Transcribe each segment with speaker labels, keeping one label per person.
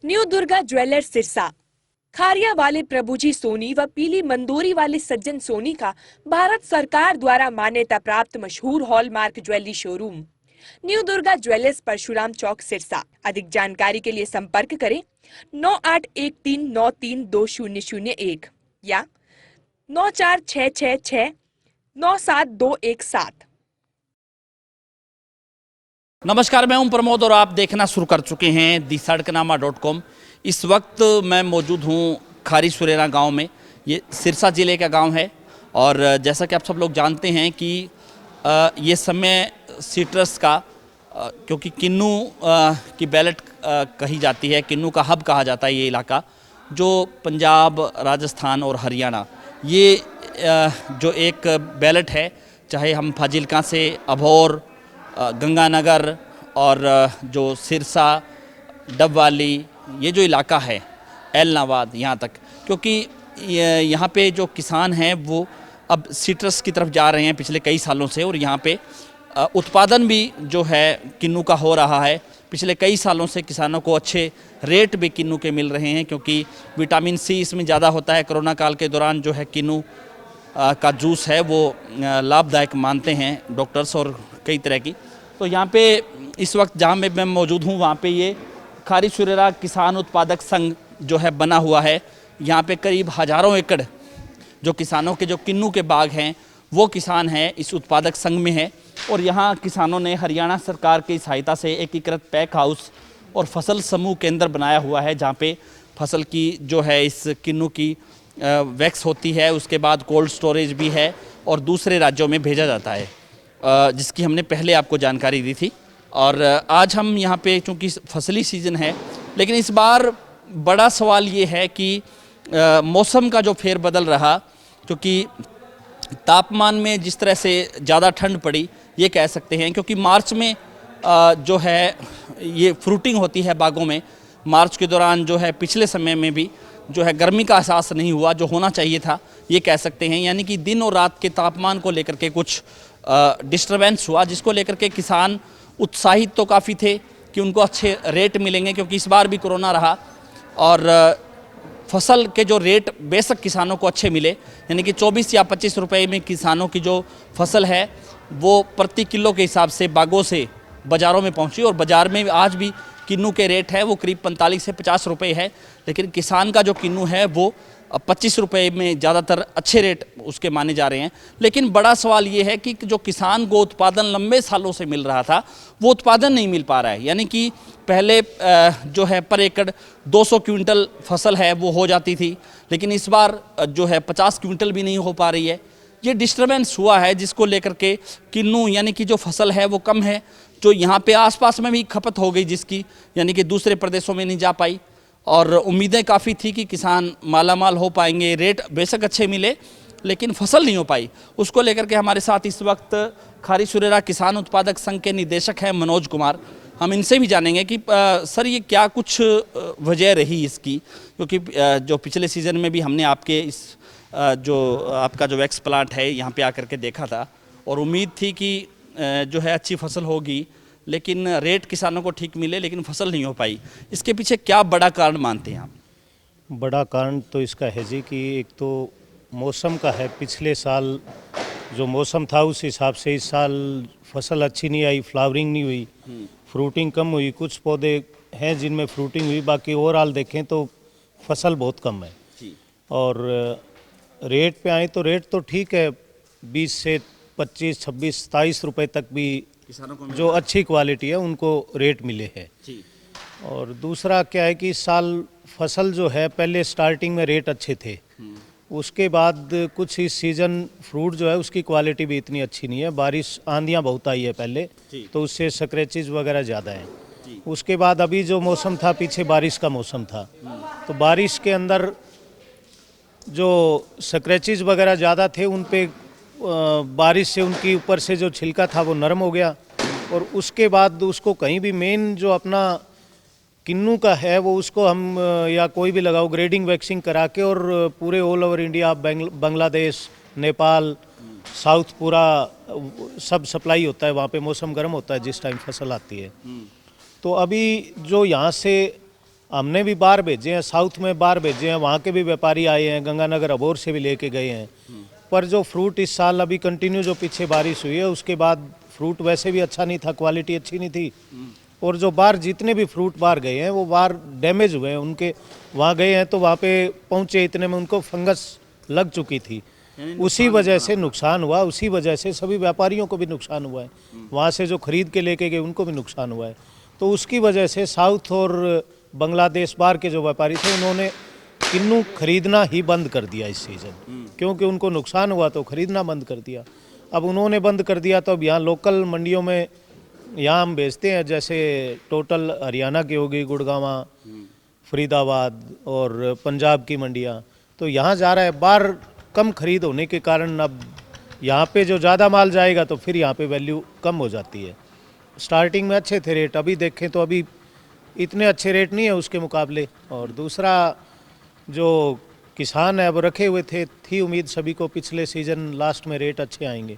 Speaker 1: New Durga jewellers Sirsa. Kharia वाले प्रभुजी सोनी व पीली मंदोरी वाले सज्जन सोनी का भारत सरकार द्वारा मान्यता प्राप्त मशहूर hallmark jewellery showroom new Durga jewellers Parshuram Chowk Sirsa. अधिक जानकारी के लिए संपर्क करें 9813932001 या 9466697217।
Speaker 2: नमस्कार, मैं हूं प्रमोद और आप देखना शुरू कर चुके हैं दी-सड़कनामा.com। इस वक्त मैं मौजूद हूं खारी सुरेरा गांव में। ये सिरसा ज़िले का गांव है और जैसा कि आप सब लोग जानते हैं कि ये समय सिट्रस का क्योंकि किन्नू की बैलेट कही जाती है, किन्नू का हब कहा जाता है ये इलाका, जो पंजाब, राजस्थान और हरियाणा ये जो एक बैलेट है, चाहे हम फाजिल्का से अभोर, गंगानगर और जो सिरसा, डबवाली, ये जो इलाका है एलनाबाद यहाँ तक, क्योंकि यहाँ पे जो किसान हैं वो अब सिट्रस की तरफ जा रहे हैं पिछले कई सालों से, और यहाँ पे उत्पादन भी जो है किन्नू का हो रहा है। पिछले कई सालों से किसानों को अच्छे रेट भी किन्नू के मिल रहे हैं, क्योंकि विटामिन सी इसमें ज़्यादा होता है। कोरोना काल के दौरान जो है किन्नू का जूस है वो लाभदायक मानते हैं डॉक्टर्स और कई तरह की। तो यहाँ पे इस वक्त जहाँ मैं मौजूद हूँ वहाँ पे ये खारी सुरेरा किसान उत्पादक संघ जो है बना हुआ है। यहाँ पे करीब हज़ारों एकड़ जो किसानों के जो किन्नू के बाग हैं वो किसान हैं इस उत्पादक संघ में है। और यहाँ किसानों ने हरियाणा सरकार की सहायता से एकीकृत पैक हाउस और फसल समूह केंद्र बनाया हुआ है, जहाँ पे फसल की जो है इस किन्नू की वैक्स होती है, उसके बाद कोल्ड स्टोरेज भी है और दूसरे राज्यों में भेजा जाता है, जिसकी हमने पहले आपको जानकारी दी थी। और आज हम यहाँ पे चूँकि फसली सीज़न है, लेकिन इस बार बड़ा सवाल ये है कि मौसम का जो फेरबदल रहा, क्योंकि तापमान में जिस तरह से ज़्यादा ठंड पड़ी ये कह सकते हैं, क्योंकि मार्च में जो है ये फ्रूटिंग होती है बागों में। मार्च के दौरान जो है पिछले समय में भी जो है गर्मी का एहसास नहीं हुआ जो होना चाहिए था, ये कह सकते हैं। यानी कि दिन और रात के तापमान को लेकर के कुछ डिस्टर्बेंस हुआ, जिसको लेकर के किसान उत्साहित तो काफ़ी थे कि उनको अच्छे रेट मिलेंगे, क्योंकि इस बार भी कोरोना रहा और फसल के जो रेट बेशक किसानों को अच्छे मिले, यानी कि 24 या 25 रुपए में किसानों की जो फसल है वो प्रति किलो के हिसाब से बागों से बाज़ारों में पहुंची। और बाज़ार में आज भी किन्नू के रेट है वो करीब 45 से 50 रुपए है, लेकिन किसान का जो किन्नू है वो 25 रुपए में ज़्यादातर अच्छे रेट उसके माने जा रहे हैं। लेकिन बड़ा सवाल ये है कि जो किसान को उत्पादन लंबे सालों से मिल रहा था वो उत्पादन नहीं मिल पा रहा है। यानी कि पहले जो है पर एकड़ 200 क्विंटल फसल है वो हो जाती थी, लेकिन इस बार जो है 50 क्विंटल भी नहीं हो पा रही है। ये डिस्टर्बेंस हुआ है, जिसको लेकर के किन्नू यानी कि जो फसल है वो कम है, जो यहाँ पे आसपास में भी खपत हो गई जिसकी, यानी कि दूसरे प्रदेशों में नहीं जा पाई। और उम्मीदें काफ़ी थी कि किसान मालामाल हो पाएंगे, रेट बेशक अच्छे मिले, लेकिन फसल नहीं हो पाई। उसको लेकर के हमारे साथ इस वक्त खारी सुरेरा किसान उत्पादक संघ के निदेशक हैं मनोज कुमार। हम इनसे भी जानेंगे कि सर ये क्या कुछ वजह रही इसकी, क्योंकि जो पिछले सीज़न में भी हमने आपके इस जो आपका जो वैक्स प्लांट है यहाँ पे आकर के देखा था और उम्मीद थी कि जो है अच्छी फसल होगी, लेकिन रेट किसानों को ठीक मिले, लेकिन फसल नहीं हो पाई। इसके पीछे क्या बड़ा कारण मानते हैं आप?
Speaker 3: बड़ा कारण तो इसका है जी कि एक तो मौसम का है। पिछले साल जो मौसम था उस हिसाब से इस साल फसल अच्छी नहीं आई, फ्लावरिंग नहीं हुई, फ्रूटिंग कम हुई। कुछ पौधे हैं जिनमें फ्रूटिंग हुई, बाकी ओवरऑल देखें तो फसल बहुत कम है। और रेट पे आए तो रेट तो ठीक है, 20 से 25, 26, 27 रुपए तक भी किसानों को जो अच्छी क्वालिटी है उनको रेट मिले हैं। और दूसरा क्या है कि इस साल फसल जो है पहले स्टार्टिंग में रेट अच्छे थे, उसके बाद कुछ इस सीज़न फ्रूट जो है उसकी क्वालिटी भी इतनी अच्छी नहीं है। बारिश आंधियाँ बहुत आई है पहले, तो उससे स्क्रैचेज वगैरह ज़्यादा हैं। उसके बाद अभी जो मौसम था पीछे बारिश का मौसम था, तो बारिश के अंदर जो स्क्रैचेज वगैरह ज़्यादा थे उन पे बारिश से उनकी ऊपर से जो छिलका था वो नरम हो गया। और उसके बाद उसको कहीं भी मेन जो अपना किन्नू का है वो उसको हम या कोई भी लगाओ ग्रेडिंग वैक्सिंग करा के, और पूरे all over India, Bangladesh, Nepal, south पूरा सब सप्लाई होता है। वहाँ पे मौसम गर्म होता है जिस टाइम फसल आती है। तो अभी जो यहाँ से हमने भी बाहर भेजे हैं, साउथ में बाहर भेजे हैं, वहाँ के भी व्यापारी आए हैं, गंगानगर अबोर से भी लेके गए हैं। पर जो फ्रूट इस साल अभी कंटिन्यू जो पीछे बारिश हुई है उसके बाद फ्रूट वैसे भी अच्छा नहीं था, क्वालिटी अच्छी नहीं थी। और जो बाहर जितने भी फ्रूट बाहर गए हैं वो बाहर डैमेज हुए हैं, उनके वहाँ गए हैं तो वहाँ पे पहुँचे इतने में उनको फंगस लग चुकी थी, उसी वजह से नुकसान हुआ। उसी वजह से सभी व्यापारियों को भी नुकसान हुआ है, वहाँ से जो खरीद के लेके गए उनको भी नुकसान हुआ है। तो उसकी वजह से साउथ और बांग्लादेश बाहर के जो व्यापारी थे उन्होंने किन्नू खरीदना ही बंद कर दिया इस सीज़न, क्योंकि उनको नुकसान हुआ तो खरीदना बंद कर दिया। अब उन्होंने बंद कर दिया तो अब यहाँ लोकल मंडियों में यहाँ हम बेचते हैं, जैसे टोटल हरियाणा की होगी, गुड़गांवा, फरीदाबाद और पंजाब की मंडियाँ, तो यहाँ जा रहा है। बाहर कम खरीद होने के कारण अब यहाँ पे जो ज़्यादा माल जाएगा तो फिर यहाँ पे वैल्यू कम हो जाती है। स्टार्टिंग में अच्छे थे रेट, अभी देखें तो अभी इतने अच्छे रेट नहीं है उसके मुकाबले। और दूसरा जो किसान है वो रखे हुए थी उम्मीद सभी को पिछले सीज़न लास्ट में रेट अच्छे आएंगे,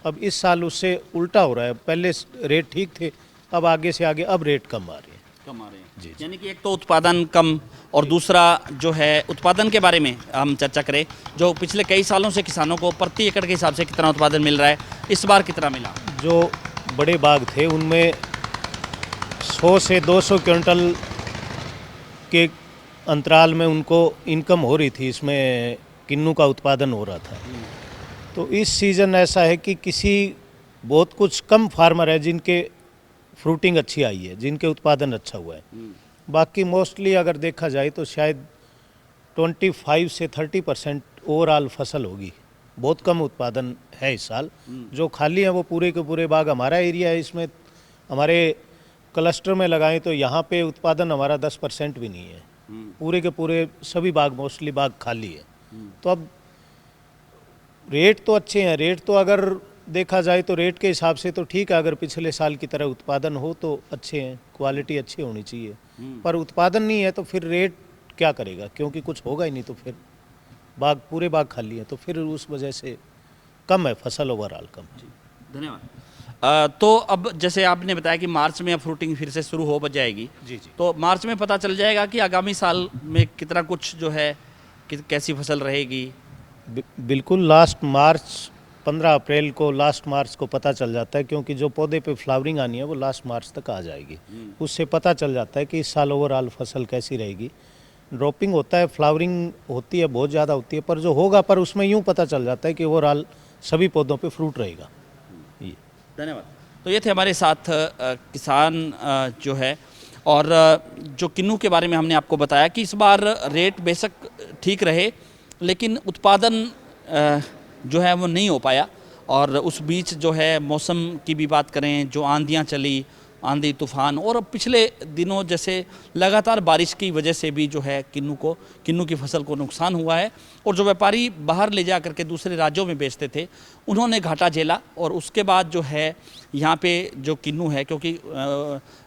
Speaker 3: अब इस साल उससे उल्टा हो रहा है। पहले रेट ठीक थे, अब आगे से आगे अब रेट कम आ रहे हैं।
Speaker 2: कम आ रहे हैं
Speaker 3: जी।
Speaker 2: यानी कि एक तो उत्पादन कम और दूसरा जो है उत्पादन के बारे में हम चर्चा करें, जो पिछले कई सालों से किसानों को प्रति एकड़ के हिसाब से कितना उत्पादन मिल रहा है, इस बार कितना मिला?
Speaker 3: जो बड़े बाग थे उनमें 100 से 200 क्विंटल के अंतराल में उनको इनकम हो रही थी, इसमें किन्नू का उत्पादन हो रहा था। तो इस सीज़न ऐसा है कि किसी बहुत कुछ कम फार्मर है जिनके फ्रूटिंग अच्छी आई है, जिनके उत्पादन अच्छा हुआ है। बाकी मोस्टली अगर देखा जाए तो शायद 25 से 30% ओवरऑल फसल होगी। बहुत कम उत्पादन है इस साल। जो खाली है वो पूरे के पूरे बाग हमारा एरिया है, इसमें हमारे क्लस्टर में लगाएं तो यहाँ पे उत्पादन हमारा 10% भी नहीं है। पूरे के पूरे सभी बाग मोस्टली बाग खाली है। तो अब रेट तो अच्छे हैं, रेट तो अगर देखा जाए तो रेट के हिसाब से तो ठीक है, अगर पिछले साल की तरह उत्पादन हो तो अच्छे हैं, क्वालिटी अच्छी होनी चाहिए। पर उत्पादन नहीं है तो फिर रेट क्या करेगा, क्योंकि कुछ होगा ही नहीं, तो फिर बाग पूरे बाग खाली है, तो फिर उस वजह से कम है फसल ओवरऑल कम।
Speaker 2: धन्यवाद। तो अब जैसे आपने बताया कि मार्च में अब फ्रूटिंग फिर से शुरू हो जाएगी,
Speaker 3: जी जी।
Speaker 2: तो मार्च में पता चल जाएगा कि आगामी साल में कितना कुछ जो है कैसी फसल रहेगी।
Speaker 3: बिल्कुल लास्ट मार्च 15 अप्रैल को लास्ट मार्च को पता चल जाता है, क्योंकि जो पौधे पे फ्लावरिंग आनी है वो लास्ट मार्च तक आ जाएगी। उससे पता चल जाता है कि इस साल ओवरऑल फसल कैसी रहेगी। ड्रॉपिंग होता है, फ्लावरिंग होती है, बहुत ज़्यादा होती है, पर जो होगा पर उसमें यूँ पता चल जाता है कि ओवरऑल सभी पौधों पे फ्रूट रहेगा। ये
Speaker 2: धन्यवाद। तो ये थे हमारे साथ किसान जो है, और जो किन्नू के बारे में हमने आपको बताया कि इस बार रेट बेशक ठीक रहे लेकिन उत्पादन जो है वो नहीं हो पाया। और उस बीच जो है मौसम की भी बात करें, जो आंधियाँ चली, आंधी तूफान, और पिछले दिनों जैसे लगातार बारिश की वजह से भी जो है किन्नू की फसल को नुकसान हुआ है। और जो व्यापारी बाहर ले जा करके दूसरे राज्यों में बेचते थे उन्होंने घाटा झेला। और उसके बाद जो है यहाँ पे जो किन्नू है, क्योंकि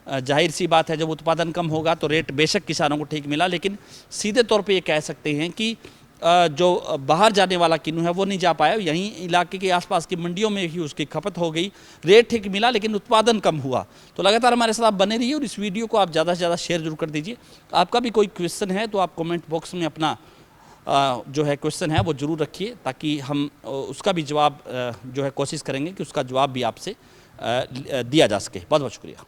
Speaker 2: जाहिर सी बात है जब उत्पादन कम होगा तो रेट बेशक किसानों को ठीक मिला, लेकिन सीधे तौर पे ये कह सकते हैं कि जो बाहर जाने वाला किन्नू है वो नहीं जा पाया। यहीं इलाके के आसपास की मंडियों में ही उसकी खपत हो गई, रेट ठीक मिला लेकिन उत्पादन कम हुआ। तो लगातार हमारे साथ आप बने रहिए और इस वीडियो को आप ज़्यादा से ज़्यादा शेयर जरूर कर दीजिए। आपका भी कोई क्वेश्चन है तो आप कमेंट बॉक्स में अपना जो है क्वेश्चन है वो ज़रूर रखिए, ताकि हम उसका भी जवाब जो है कोशिश करेंगे कि उसका जवाब भी आपसे दिया जा सके। बहुत बहुत शुक्रिया।